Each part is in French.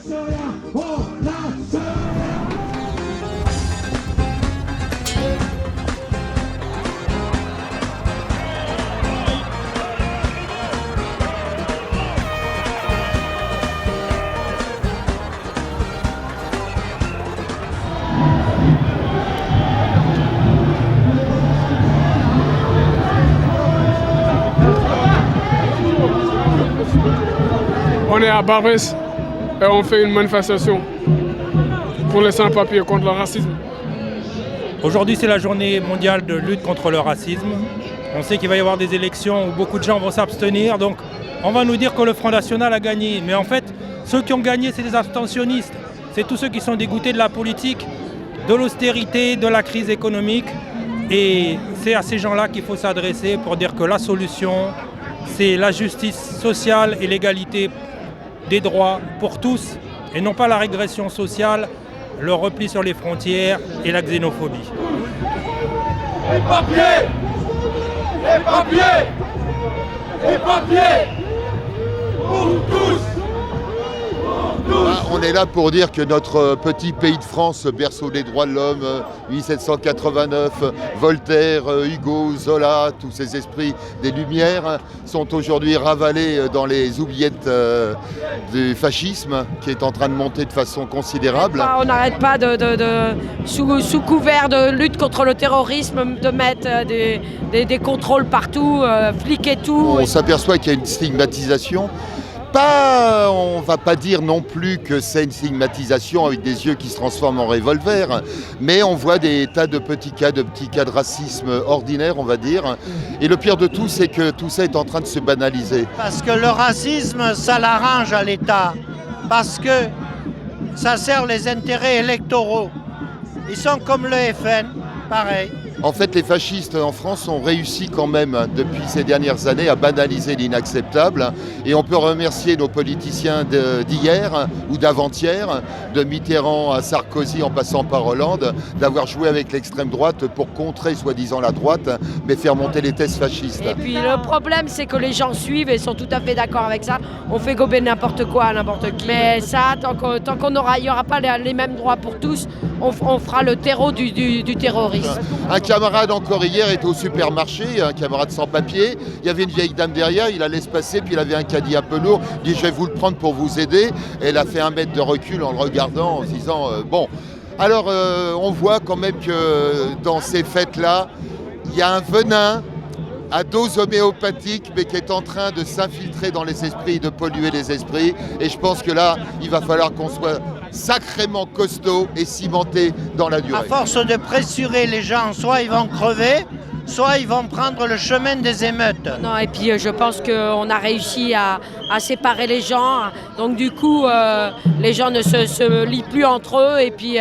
On est à Barbès et on fait une manifestation pour les sans-papiers contre le racisme. Aujourd'hui, c'est la journée mondiale de lutte contre le racisme. On sait qu'il va y avoir des élections où beaucoup de gens vont s'abstenir, donc on va nous dire que le Front National a gagné. Mais en fait, ceux qui ont gagné, c'est des abstentionnistes. C'est tous ceux qui sont dégoûtés de la politique, de l'austérité, de la crise économique. Et c'est à ces gens-là qu'il faut s'adresser pour dire que la solution, c'est la justice sociale et l'égalité des droits pour tous, et non pas la régression sociale, le repli sur les frontières et la xénophobie. Les papiers! Les papiers! Les papiers! Pour tous! On est là pour dire que notre petit pays de France, berceau des droits de l'homme, 1789, Voltaire, Hugo, Zola, tous ces esprits des Lumières, sont aujourd'hui ravalés dans les oubliettes du fascisme qui est en train de monter de façon considérable. On n'arrête pas sous couvert de lutte contre le terrorisme, de mettre des contrôles partout, fliquer tout. On s'aperçoit qu'il y a une stigmatisation. On ne va pas dire non plus que c'est une stigmatisation avec des yeux qui se transforment en revolver, mais on voit des tas de petits cas de racisme ordinaire, on va dire. Et le pire de tout, c'est que tout ça est en train de se banaliser. Parce que le racisme, ça l'arrange à l'État, parce que ça sert les intérêts électoraux. Ils sont comme le FN, pareil. En fait, les fascistes en France ont réussi quand même, depuis ces dernières années, à banaliser l'inacceptable. Et on peut remercier nos politiciens d'hier ou d'avant-hier, de Mitterrand à Sarkozy en passant par Hollande, d'avoir joué avec l'extrême droite pour contrer soi-disant la droite, mais faire monter les thèses fascistes. Et puis le problème, c'est que les gens suivent et sont tout à fait d'accord avec ça. On fait gober n'importe quoi à n'importe qui. Mais ça, tant qu'on il n'y aura pas les mêmes droits pour tous, on fera le terreau du terrorisme. Un camarade encore hier était au supermarché, un camarade sans papier, il y avait une vieille dame derrière, il allait se passer, puis il avait un caddie un peu lourd, il dit je vais vous le prendre pour vous aider, et elle a fait 1 mètre de recul en le regardant, en se disant bon. Alors on voit quand même que dans ces fêtes-là, il y a un venin à dose homéopathique, mais qui est en train de s'infiltrer dans les esprits, de polluer les esprits, et je pense que là, il va falloir qu'on soit sacrément costaud et cimenté dans la durée. À force de pressurer les gens, soit ils vont crever, soit ils vont prendre le chemin des émeutes. Non, et puis je pense qu'on a réussi à séparer les gens, donc du coup les gens ne se lient plus entre eux, et puis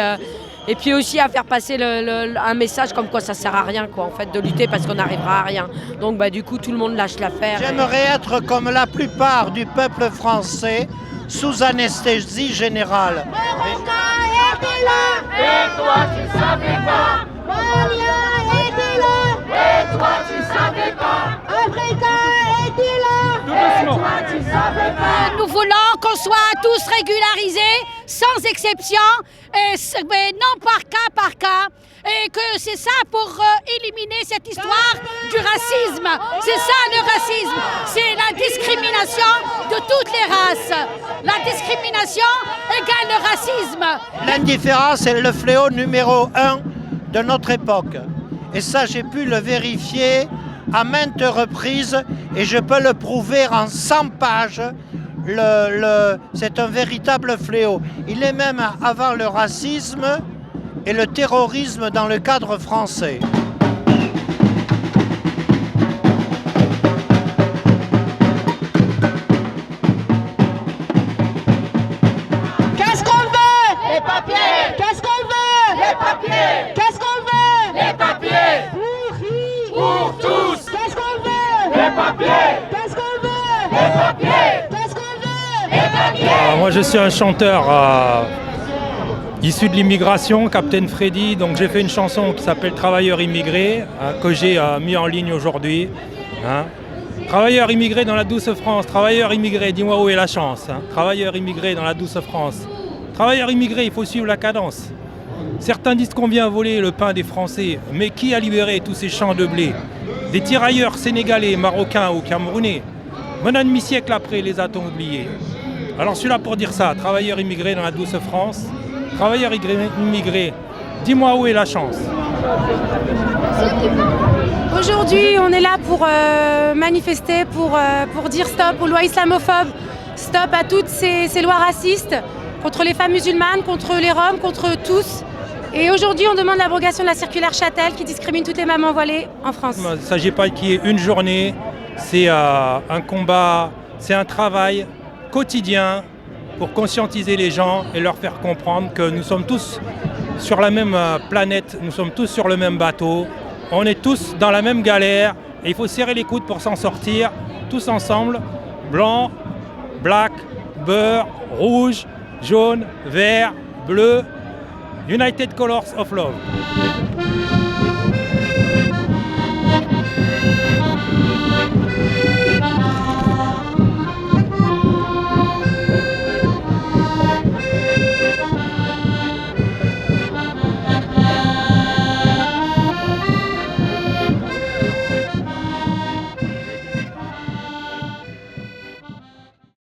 aussi à faire passer un message comme quoi ça sert à rien quoi, en fait, de lutter parce qu'on n'arrivera à rien. Donc du coup tout le monde lâche l'affaire. J'aimerais être comme la plupart du peuple français, sous anesthésie générale. Et toi tu savais pas. était là. Et toi tu savais pas. Africa était là. Et toi tu savais pas. Nous voulons qu'on soit tous régularisés, sans exception, mais non par cas, et que c'est ça pour éliminer cette histoire du racisme. C'est ça le racisme, c'est la discrimination de toutes les races. La discrimination égale le racisme. L'indifférence est le fléau numéro 1 de notre époque. Et ça, j'ai pu le vérifier à maintes reprises, et je peux le prouver en 100 pages. C'est un véritable fléau. Il est même avant le racisme et le terrorisme dans le cadre français. Qu'est-ce qu'on veut? Les papiers. Qu'est-ce qu'on veut? Les papiers. Qu'est-ce qu'on veut? Les papiers. Pour qui? Pour tous. Qu'est-ce qu'on veut? Les papiers. Qu'est-ce qu'on veut? Les papiers. Qu'est-ce qu'on veut? Les papiers. Moi je suis un chanteur issu de l'immigration, Captain Freddy, donc j'ai fait une chanson qui s'appelle Travailleurs immigrés, que j'ai mis en ligne aujourd'hui. Travailleurs immigrés dans la douce France, travailleurs immigrés, dis-moi où est la chance. Travailleurs immigrés dans la douce France. Travailleurs immigrés, il faut suivre la cadence. Certains disent qu'on vient voler le pain des Français, mais qui a libéré tous ces champs de blé? Des tirailleurs sénégalais, marocains ou camerounais. Moins d'un demi-siècle après, les a-t-on oubliés? Alors je suis là pour dire ça, travailleurs immigrés dans la douce France, travailleurs immigrés, dis-moi où est la chance? Aujourd'hui, on est là pour manifester, pour dire stop aux lois islamophobes, stop à toutes ces lois racistes, contre les femmes musulmanes, contre les Roms, contre tous. Et aujourd'hui, on demande l'abrogation de la circulaire Châtel qui discrimine toutes les mamans voilées en France. Il ne s'agit pas qu'il y ait une journée, c'est un combat, c'est un travail quotidien pour conscientiser les gens et leur faire comprendre que nous sommes tous sur la même planète, nous sommes tous sur le même bateau, on est tous dans la même galère et il faut serrer les coudes pour s'en sortir, tous ensemble, blanc, black, beurre, rouge, jaune, vert, bleu, United Colors of Love.